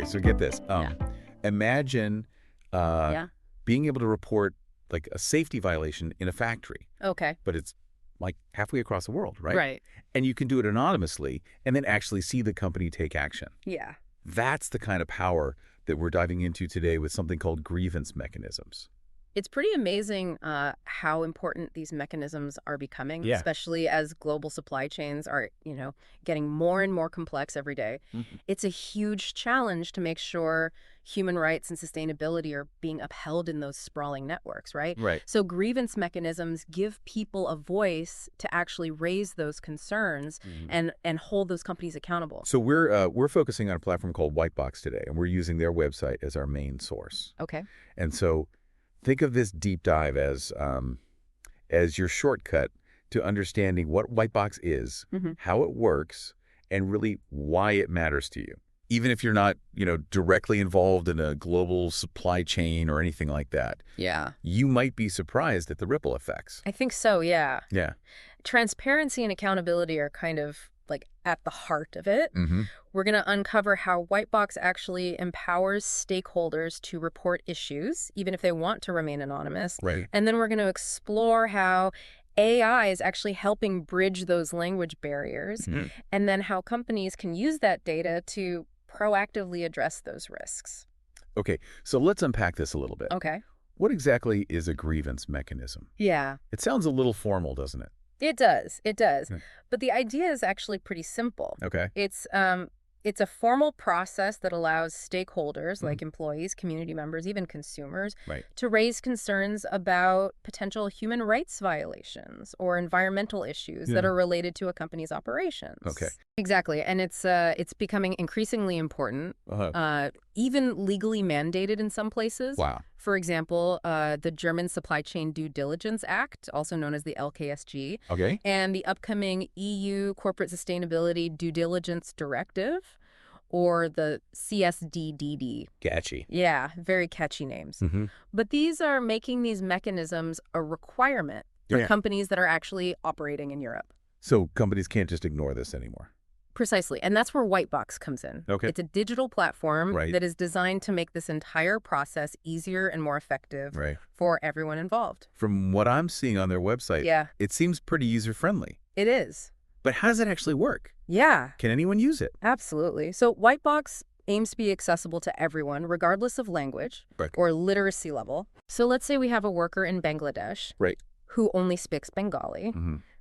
so get this. Yeah. Imagine Yeah. being able to report like a safety violation in a factory, Okay. but it's like halfway across the world, right? Right. And you can do it anonymously and then actually see the company take action. Yeah. That's the kind of power that we're diving into today with something called grievance mechanisms. It's pretty amazing how important these mechanisms are becoming, Yeah. especially as global supply chains are, getting more and more complex every day. Mhm. It's a huge challenge to make sure human rights and sustainability are being upheld in those sprawling networks, right? Right. So grievance mechanisms give people a voice to actually raise those concerns and hold those companies accountable. So we're focusing on a platform called WhiteBox today, and we're using their website as our main source. Okay. And so think of this deep dive as your shortcut to understanding what WhiteBox is, how it works, and really why it matters to you. Even if you're not, directly involved in a global supply chain or anything like that, Yeah. you might be surprised at the ripple effects. I think so, yeah. Yeah. Transparency and accountability are kind of like at the heart of it. We're going to uncover how WhiteBox actually empowers stakeholders to report issues, even if they want to remain anonymous. Right. And then we're going to explore how AI is actually helping bridge those language barriers, and then how companies can use that data to proactively address those risks. Okay, so let's unpack this a little bit. Okay. What exactly is a grievance mechanism? Yeah. It sounds a little formal, doesn't it? It does. It does. Hmm. But the idea is actually pretty simple. Okay. It's a formal process that allows stakeholders like employees, community members, even consumers Right. to raise concerns about potential human rights violations or environmental issues that are related to a company's operations. Okay. Exactly. And it's becoming increasingly important, even legally mandated in some places. Wow. For example, the German Supply Chain Due Diligence Act, also known as the LKSG, Okay. and the upcoming EU Corporate Sustainability Due Diligence Directive, or the CSDDD. Catchy. Yeah, very catchy names. But these are making these mechanisms a requirement for companies that are actually operating in Europe. So companies can't just ignore this anymore. Precisely. And that's where WhiteBox comes in. Okay. It's a digital platform Right. that is designed to make this entire process easier and more effective Right. for everyone involved. From what I'm seeing on their website, Yeah, it seems pretty user-friendly. it is. But how does it actually work? Yeah, Can anyone use it? absolutely. So WhiteBox aims to be accessible to everyone, regardless of language Right. or literacy level. So let's say we have a worker in Bangladesh Right. who only speaks Bengali.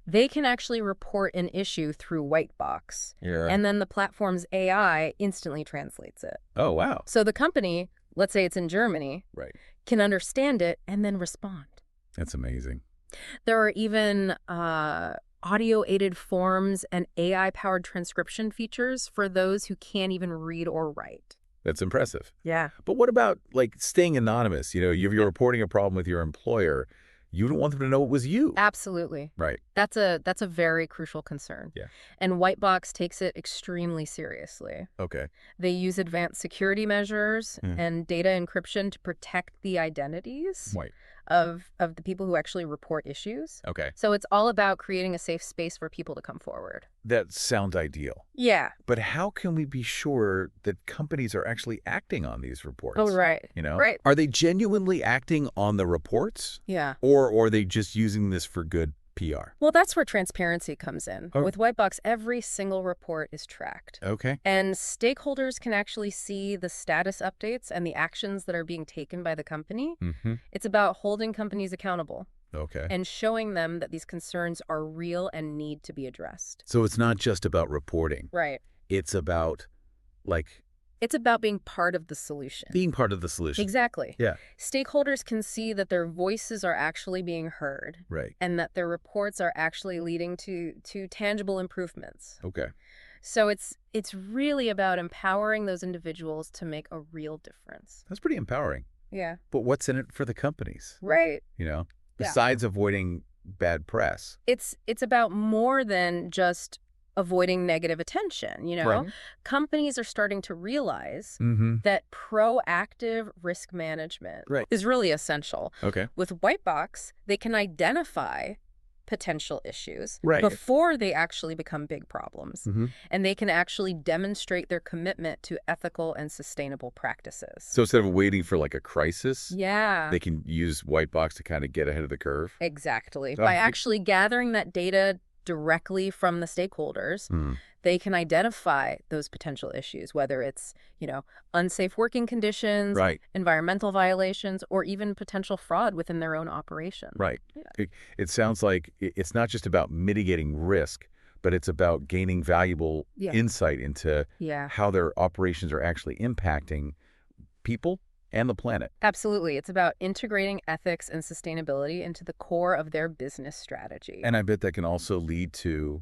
They can actually report an issue through WhiteBox. Yeah. And then the platform's AI instantly translates it. Oh, wow. So the company, let's say it's in Germany, Right. can understand it and then respond. That's amazing. There are even audio-aided forms and AI-powered transcription features for those who can't even read or write. That's impressive. Yeah. But what about, like, staying anonymous? You're reporting a problem with your employer. You don't want them to know it was you. Absolutely. Right. That's a very crucial concern. Yeah. And WhiteBox takes it extremely seriously. Okay. They use advanced security measures and data encryption to protect the identities Right. of the people who actually report issues. Okay. So it's all about creating a safe space for people to come forward. That sounds ideal. Yeah. But how can we be sure that companies are actually acting on these reports? Oh, right. Right. Are they genuinely acting on the reports? Yeah. Or are they just using this for good PR? Well, that's where transparency comes in. Oh. With WhiteBox, every single report is tracked. Okay. And stakeholders can actually see the status updates and the actions that are being taken by the company. It's about holding companies accountable Okay. and showing them that these concerns are real and need to be addressed. So it's not just about reporting. Right. It's about, like, It's about being part of the solution. being part of the solution. Exactly. Yeah. Stakeholders can see that their voices are actually being heard Right. and that their reports are actually leading to tangible improvements. Okay. So it's really about empowering those individuals to make a real difference. That's pretty empowering. Yeah. But what's in it for the companies? Right. Yeah. Yeah. Besides avoiding bad press. It's about more than just avoiding negative attention, Right. Companies are starting to realize Mm-hmm. that proactive risk management Right. is really essential. Okay. With WhiteBox, they can identify potential issues Right. before they actually become big problems. Mm-hmm. And they can actually demonstrate their commitment to ethical and sustainable practices. So instead of waiting for like a crisis, Yeah, they can use WhiteBox to kind of get ahead of the curve? exactly. Oh, By actually gathering that data directly from the stakeholders, they can identify those potential issues, whether it's, unsafe working conditions, Right. environmental violations, or even potential fraud within their own operation. Right. Yeah. It sounds like it's not just about mitigating risk, but it's about gaining valuable Yeah. insight into Yeah. how their operations are actually impacting people and the planet. Absolutely. It's about integrating ethics and sustainability into the core of their business strategy. And I bet that can also lead to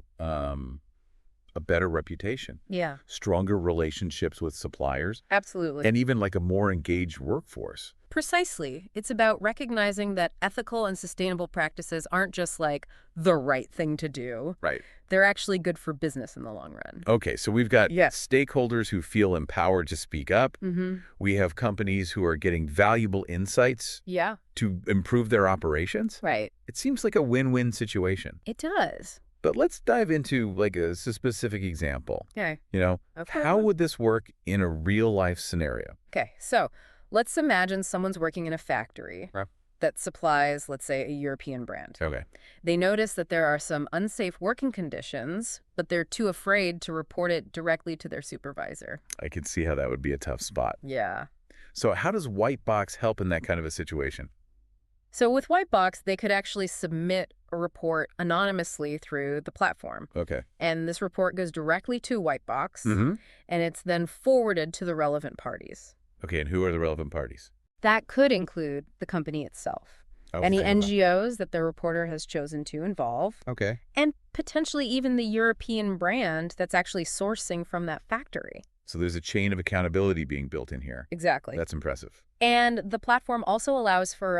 a better reputation, Yeah, stronger relationships with suppliers, absolutely. and even like a more engaged workforce. Precisely. It's about recognizing that ethical and sustainable practices aren't just like the right thing to do. Right. They're actually good for business in the long run. Okay, so we've got Yes. stakeholders who feel empowered to speak up. Mm-hmm. We have companies who are getting valuable insights Yeah, to improve their operations. right. It seems like a win-win situation. It does. But let's dive into like a specific example. Okay. Okay. How would this work in a real-life scenario? Okay, so let's imagine someone's working in a factory Right. that supplies, let's say, a European brand. Okay. They notice that there are some unsafe working conditions, but they're too afraid to report it directly to their supervisor. I can see how that would be a tough spot. Yeah. So how does WhiteBox help in that kind of a situation? So with WhiteBox, they could actually submit a report anonymously through the platform. Okay. And this report goes directly to WhiteBox, Mm-hmm. and it's then forwarded to the relevant parties. Okay, and who are the relevant parties? That could include the company itself, any Okay. NGOs that the reporter has chosen to involve, Okay. and potentially even the European brand that's actually sourcing from that factory. So there's a chain of accountability being built in here. Exactly. That's impressive. And the platform also allows for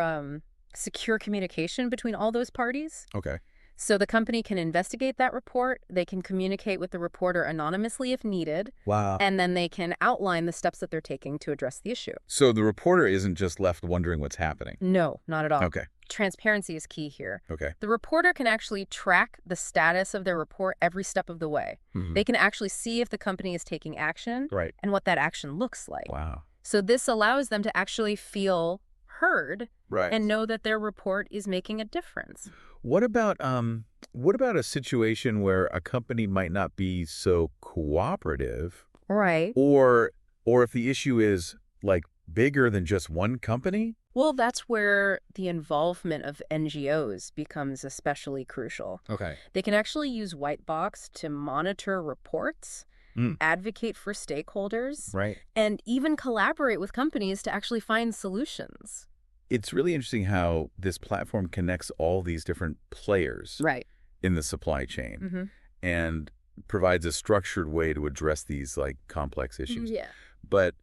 secure communication between all those parties. Okay. So the company can investigate that report, they can communicate with the reporter anonymously if needed, Wow. and then they can outline the steps that they're taking to address the issue. So the reporter isn't just left wondering what's happening. No, not at all. Okay. Transparency is key here. Okay. The reporter can actually track the status of their report every step of the way. Mhm. They can actually see if the company is taking action Right. and what that action looks like. Wow. So this allows them to actually feel heard Right. and know that their report is making a difference. What about a situation where a company might not be so cooperative, Right. or if the issue is like bigger than just one company? Well, that's where the involvement of NGOs becomes especially crucial. Okay. They can actually use WhiteBox to monitor reports, advocate for stakeholders, Right. and even collaborate with companies to actually find solutions. It's really interesting how this platform connects all these different players Right. in the supply chain Mm-hmm. and provides a structured way to address these like complex issues. Yeah. But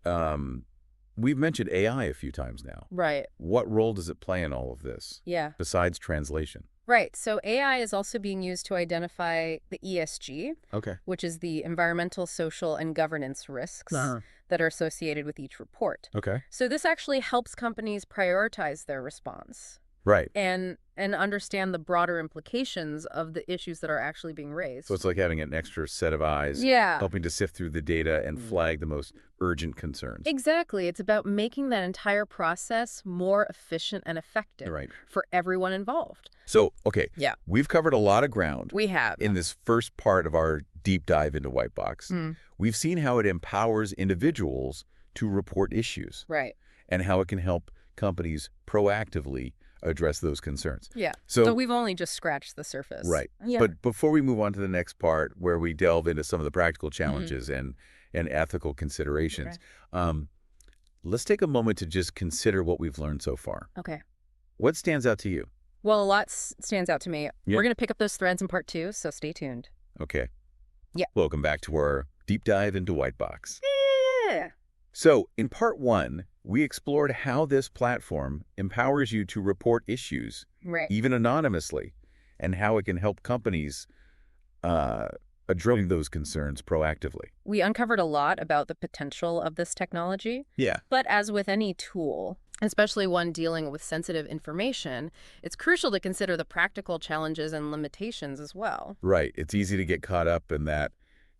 we've mentioned AI a few times now. Right. What role does it play in all of this Yeah. besides translation? Right. So AI is also being used to identify the ESG, Okay. which is the environmental, social, and governance risks that are associated with each report. Okay. So this actually helps companies prioritize their response Right. and understand the broader implications of the issues that are actually being raised. So it's like having an extra set of eyes, Yeah. helping to sift through the data and flag the most urgent concerns. Exactly. It's about making that entire process more efficient and effective Right. for everyone involved. So, okay. Yeah. We've covered a lot of ground We have. in this first part of our deep dive into WhiteBox. We've seen how it empowers individuals to report issues Right. and how it can help companies proactively address those concerns. Yeah. So But we've only just scratched the surface. right. Yeah. But before we move on to the next part where we delve into some of the practical challenges and ethical considerations, let's take a moment to just consider what we've learned so far. Okay. What stands out to you? Well, a lot stands out to me. Yeah. We're going to pick up those threads in part 2, so stay tuned. Okay. Yeah. Welcome back to our deep dive into WhiteBox. Yeah. So in part 1, we explored how this platform empowers you to report issues, Right. even anonymously, and how it can help companies address those concerns proactively. We uncovered a lot about the potential of this technology, Yeah. but as with any tool, especially one dealing with sensitive information, it's crucial to consider the practical challenges and limitations as well. Right. It's easy to get caught up in that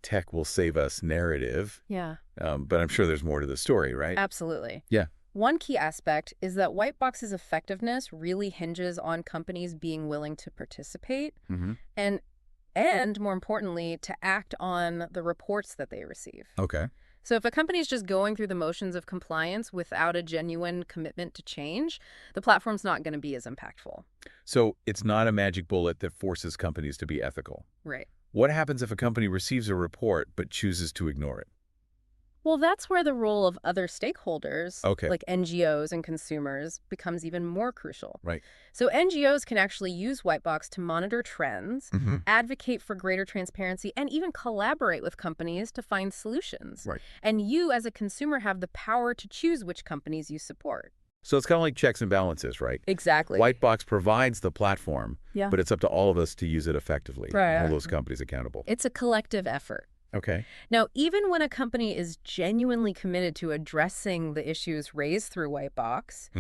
tech will save us narrative, Yeah, but I'm sure there's more to the story, right? absolutely. Yeah. One key aspect is that WhiteBox's effectiveness really hinges on companies being willing to participate Mm-hmm. and more importantly, to act on the reports that they receive. Okay. So if a company is just going through the motions of compliance without a genuine commitment to change, the platform's not going to be as impactful. So it's not a magic bullet that forces companies to be ethical. Right. What happens if a company receives a report but chooses to ignore it? Well, that's where the role of other stakeholders, Okay. like NGOs and consumers, becomes even more crucial. Right. So NGOs can actually use WhiteBox to monitor trends, Mm-hmm. advocate for greater transparency, and even collaborate with companies to find solutions. Right. And you, as a consumer, have the power to choose which companies you support. So it's kind of like checks and balances, right? Exactly. WhiteBox provides the platform, Yeah. but it's up to all of us to use it effectively. Right. Hold those companies accountable. It's a collective effort. Okay. Now, even when a company is genuinely committed to addressing the issues raised through WhiteBox,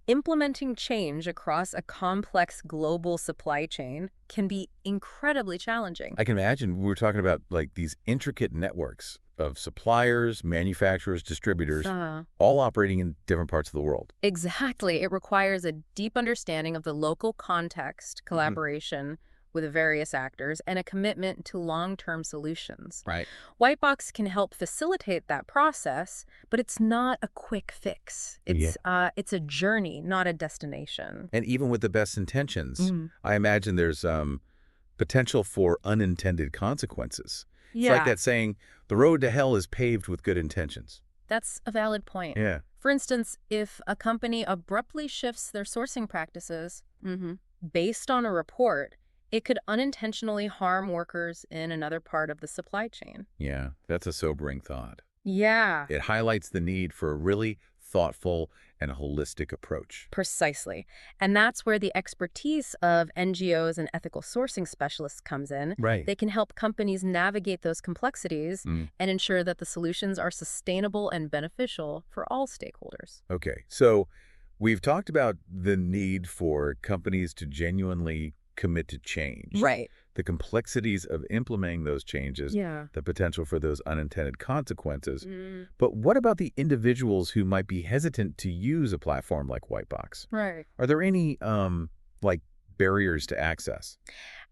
implementing change across a complex global supply chain can be incredibly challenging. I can imagine we were talking about like these intricate networks of suppliers, manufacturers, distributors, all operating in different parts of the world. Exactly. It requires a deep understanding of the local context, collaboration with various actors, and a commitment to long-term solutions. Right. WhiteBox can help facilitate that process, but it's not a quick fix. It's a journey, not a destination. And even with the best intentions, I imagine there's potential for unintended consequences. It's like that saying, the road to hell is paved with good intentions. That's a valid point. Yeah. For instance, if a company abruptly shifts their sourcing practices based on a report, it could unintentionally harm workers in another part of the supply chain. Yeah, that's a sobering thought. Yeah. It highlights the need for a really thoughtful and holistic approach. Precisely. And that's where the expertise of NGOs and ethical sourcing specialists comes in. Right. They can help companies navigate those complexities and ensure that the solutions are sustainable and beneficial for all stakeholders. Okay, so we've talked about the need for companies to genuinely commit to change. Right. The complexities of implementing those changes, the potential for those unintended consequences. But what about the individuals who might be hesitant to use a platform like WhiteBox? Right. Are there any like barriers to access?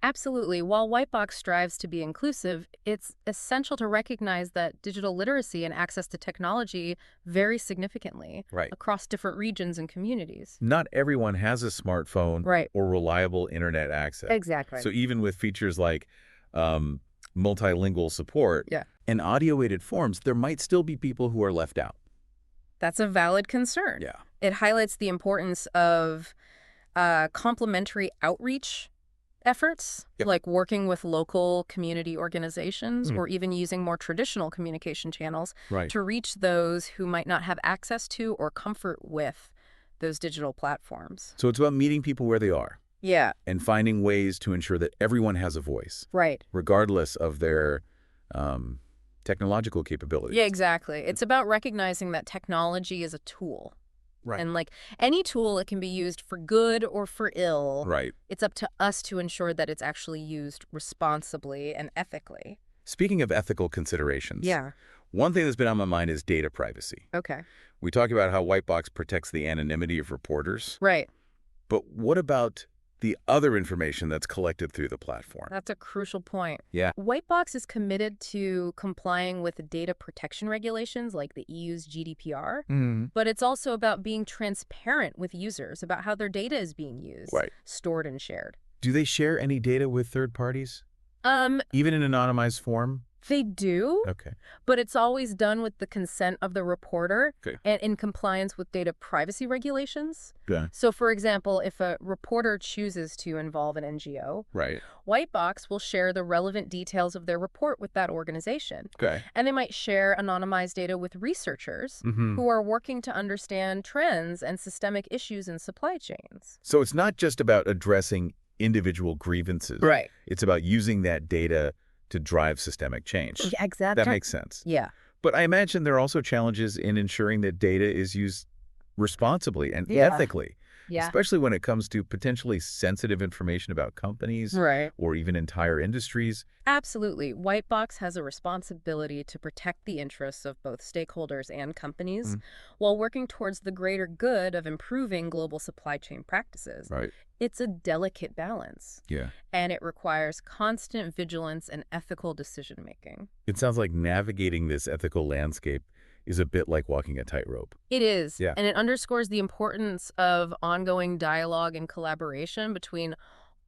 Absolutely. While WhiteBox strives to be inclusive, it's essential to recognize that digital literacy and access to technology vary significantly across different regions and communities. Not everyone has a smartphone or reliable internet access. Exactly. So even with features like multilingual support and audio-aided forms, there might still be people who are left out. That's a valid concern. Yeah. It highlights the importance of complementary outreach efforts, like working with local community organizations or even using more traditional communication channels to reach those who might not have access to or comfort with those digital platforms. So it's about meeting people where they are. Yeah. And finding ways to ensure that everyone has a voice. Right. Regardless of their technological capabilities. Yeah, exactly. It's about recognizing that technology is a tool. Right. And like any tool, it can be used for good or for ill. Right. It's up to us to ensure that it's actually used responsibly and ethically. Speaking of ethical considerations, one thing that's been on my mind is data privacy. Okay. We talk about how WhiteBox protects the anonymity of reporters. Right. But what about the other information that's collected through the platform? That's a crucial point. Yeah. WhiteBox is committed to complying with data protection regulations like the EU's GDPR, but it's also about being transparent with users about how their data is being used, stored and shared. Do they share any data with third parties? Even in anonymized form? They do, but it's always done with the consent of the reporter and in compliance with data privacy regulations. So, for example, if a reporter chooses to involve an NGO, WhiteBox will share the relevant details of their report with that organization. And they might share anonymized data with researchers who are working to understand trends and systemic issues in supply chains. So it's not just about addressing individual grievances. It's about using that data to drive systemic change. Yeah, exactly. That makes sense. Yeah. But I imagine there are also challenges in ensuring that data is used responsibly and Yeah. ethically, Yeah. especially when it comes to potentially sensitive information about companies Right. or even entire industries. Absolutely. WhiteBox has a responsibility to protect the interests of both stakeholders and companies while working towards the greater good of improving global supply chain practices. Right. It's a delicate balance, Yeah. and it requires constant vigilance and ethical decision-making. It sounds like navigating this ethical landscape is a bit like walking a tightrope. It is, Yeah. and it underscores the importance of ongoing dialogue and collaboration between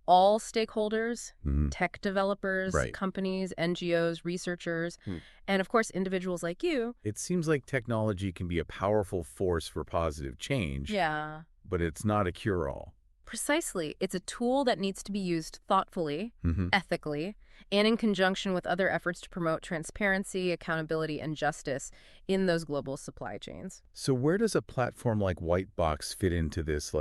all stakeholders, tech developers, Right. companies, NGOs, researchers, and of course, individuals like you. It seems like technology can be a powerful force for positive change, Yeah. but it's not a cure-all. Precisely. It's a tool that needs to be used thoughtfully, ethically, and in conjunction with other efforts to promote transparency, accountability, and justice in those global supply chains. So where does a platform like WhiteBox fit into this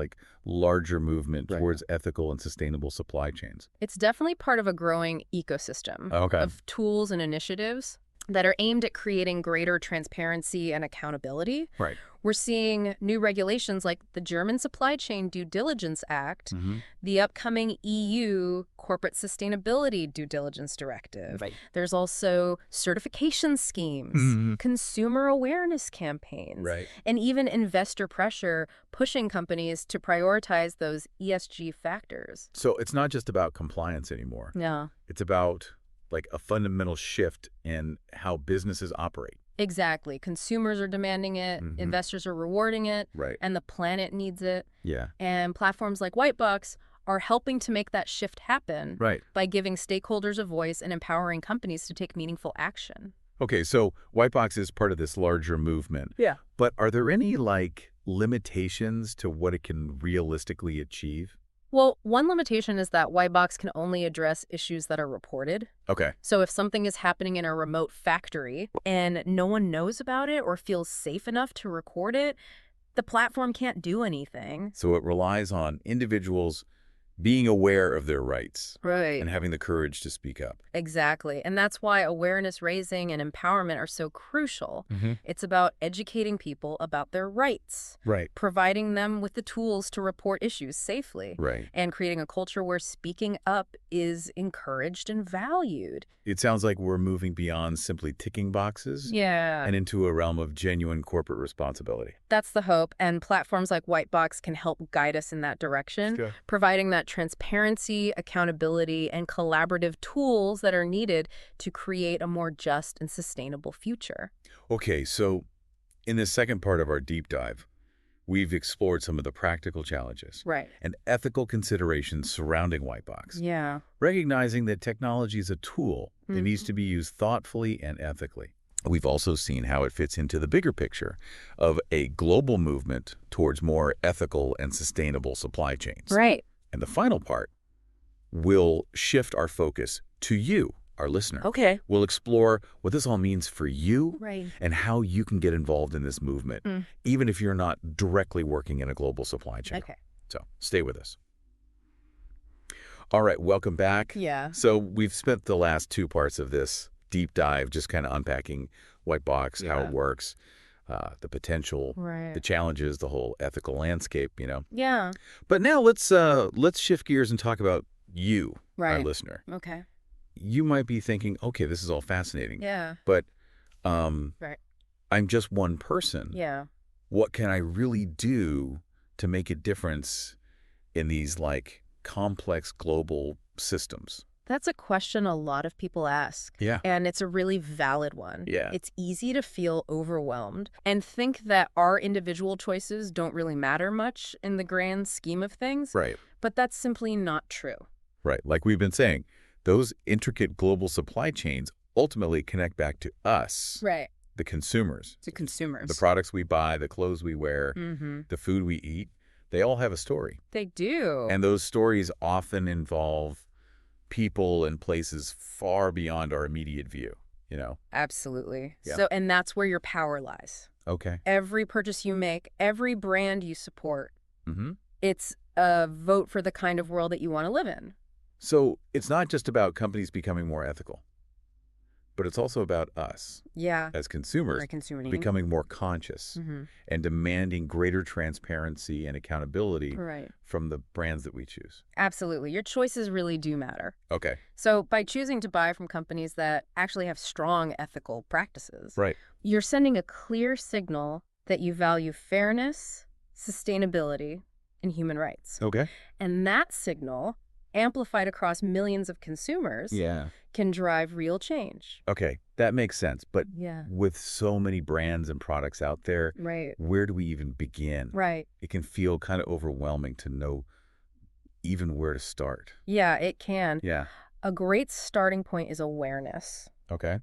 larger movement towards ethical and sustainable supply chains? It's definitely part of a growing ecosystem Okay. of tools and initiatives that are aimed at creating greater transparency and accountability. Right. We're seeing new regulations like the German Supply Chain Due Diligence Act, the upcoming EU Corporate Sustainability Due Diligence Directive. Right. There's also certification schemes, consumer awareness campaigns, Right. and even investor pressure pushing companies to prioritize those ESG factors. So it's not just about compliance anymore. Yeah. It's about a fundamental shift in how businesses operate. Exactly. Consumers are demanding it, investors are rewarding it, Right. and the planet needs it. Yeah. And platforms like WhiteBox are helping to make that shift happen Right. by giving stakeholders a voice and empowering companies to take meaningful action. Okay, so WhiteBox is part of this larger movement. Yeah. But are there any limitations to what it can realistically achieve? Well, one limitation is that WhiteBox can only address issues that are reported. Okay. So if something is happening in a remote factory and no one knows about it or feels safe enough to record it, the platform can't do anything. So it relies on individuals being aware of their rights Right. and having the courage to speak up. Exactly. And that's why awareness raising and empowerment are so crucial. It's about educating people about their rights, Right. providing them with the tools to report issues safely, Right. and creating a culture where speaking up is encouraged and valued. It sounds like we're moving beyond simply ticking boxes Yeah. and into a realm of genuine corporate responsibility. That's the hope, and platforms like WhiteBox can help guide us in that direction, Okay. providing that transparency, accountability, and collaborative tools that are needed to create a more just and sustainable future. Okay, so in this second part of our deep dive, we've explored some of the practical challenges Right. and ethical considerations surrounding WhiteBox, Yeah. recognizing that technology is a tool that needs to be used thoughtfully and ethically. We've also seen how it fits into the bigger picture of a global movement towards more ethical and sustainable supply chains. Right. And the final part will shift our focus to you, our listener. Okay. We'll explore what this all means for you Right. and how you can get involved in this movement, even if you're not directly working in a global supply chain. Okay. So stay with us. All right, welcome back. Yeah. So we've spent the last two parts of this deep dive just kind of unpacking WhiteBox, how it works, the potential, Right. the challenges, the whole ethical landscape, Yeah. But now let's shift gears and talk about you, our Right. listener. Okay. You might be thinking, okay, this is all fascinating, Yeah. but Right. I'm just one person. Yeah. What can I really do to make a difference in these complex global systems? That's a question a lot of people ask. Yeah. And it's a really valid one. Yeah. It's easy to feel overwhelmed and think that our individual choices don't really matter much in the grand scheme of things. Right. But that's simply not true. Right. Like we've been saying, those intricate global supply chains ultimately connect back to us, Right. the consumers. To consumers. The products we buy, the clothes we wear, the food we eat, they all have a story. They do. And those stories often involve people and places far beyond our immediate view, Absolutely. Yeah. And that's where your power lies. Okay. Every purchase you make, every brand you support, Mm-hmm. it's a vote for the kind of world that you want to live in. So it's not just about companies becoming more ethical. But it's also about us Yeah. as consumers Our consumer needs. becoming more conscious and demanding greater transparency and accountability Right. from the brands that we choose. Absolutely. Your choices really do matter. Okay. So by choosing to buy from companies that actually have strong ethical practices, Right. you're sending a clear signal that you value fairness, sustainability, and human rights. Okay. And that signal, amplified across millions of consumers, Yeah. can drive real change. Okay. That makes sense. But Yeah. with so many brands and products out there, Right. where do we even begin? Right. It can feel kind of overwhelming to know even where to start. Yeah, it can. Yeah. A great starting point is awareness. Okay.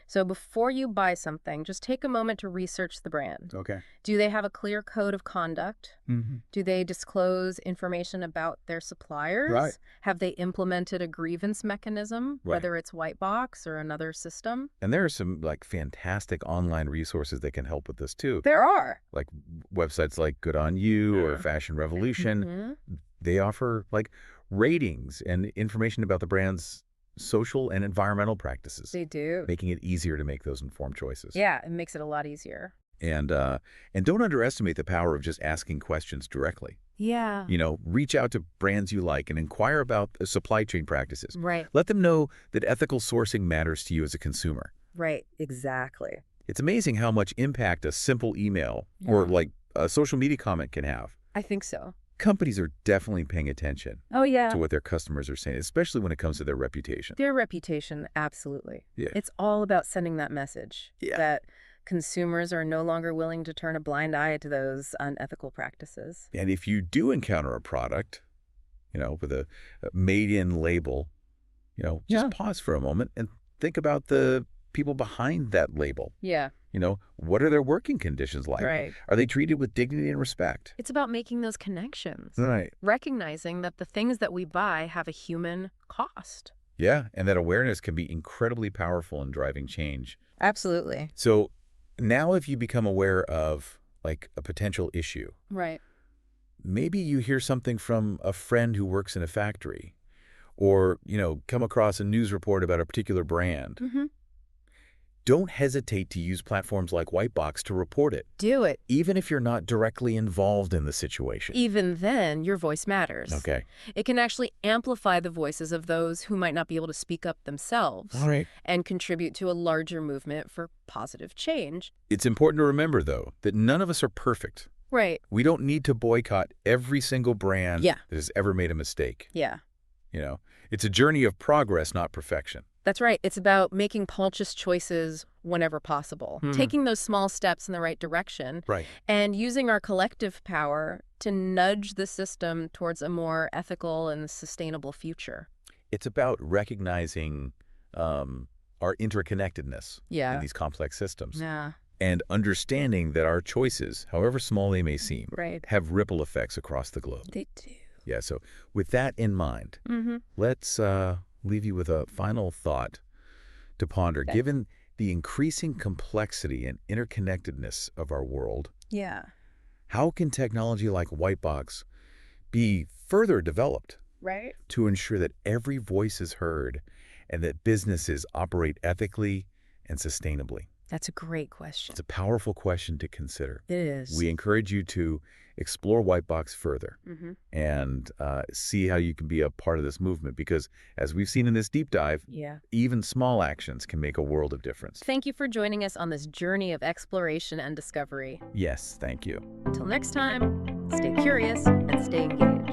So before you buy something, just take a moment to research the brand. Okay. Do they have a clear code of conduct? Mm-hmm. Do they disclose information about their suppliers? Right. Have they implemented a grievance mechanism, Right. whether it's WhiteBox or another system? And there are some like fantastic online resources that can help with this too. There are. Like websites like Good On You or Fashion Revolution. They offer like ratings and information about the brand's social and environmental practices, They do. making it easier to make those informed choices. Yeah, it makes it a lot easier. And don't underestimate the power of just asking questions directly. Yeah. You know, reach out to brands you like and inquire about the supply chain practices. Right. Let them know that ethical sourcing matters to you as a consumer. Right. Exactly. It's amazing how much impact a simple email or like a social media comment can have. I think so. Companies are definitely paying attention Oh, yeah. to what their customers are saying, especially when it comes to their reputation. Their reputation, absolutely. Yeah. It's all about sending that message that consumers are no longer willing to turn a blind eye to those unethical practices. And if you do encounter a product, you know, with a made-in label, you know, just pause for a moment and think about the people behind that label. Yeah. You know, what are their working conditions like? Right. Are they treated with dignity and respect? It's about making those connections. Right. Recognizing that the things that we buy have a human cost. Yeah, and that awareness can be incredibly powerful in driving change. Absolutely. So now if you become aware of like a potential issue, Right. maybe you hear something from a friend who works in a factory or, you know, come across a news report about a particular brand. Don't hesitate to use platforms like WhiteBox to report it, Do it. even if you're not directly involved in the situation. Even then, your voice matters. Okay. It can actually amplify the voices of those who might not be able to speak up themselves. All right. And contribute to a larger movement for positive change. It's important to remember, though, that none of us are perfect. Right. We don't need to boycott every single brand that has ever made a mistake. Yeah. You know, it's a journey of progress, not perfection. That's right. It's about making conscious choices whenever possible, taking those small steps in the right direction, and using our collective power to nudge the system towards a more ethical and sustainable future. It's about recognizing our interconnectedness in these complex systems and understanding that our choices, however small they may seem, have ripple effects across the globe. They do. Yeah, so with that in mind, let's leave you with a final thought to ponder. Given the increasing complexity and interconnectedness of our world, how can technology like WhiteBox be further developed to ensure that every voice is heard and that businesses operate ethically and sustainably? That's a great question. It's a powerful question to consider. It is. We encourage you to explore WhiteBox further and see how you can be a part of this movement because, as we've seen in this deep dive, even small actions can make a world of difference. Thank you for joining us on this journey of exploration and discovery. Yes, thank you. Until next time, stay curious and stay engaged.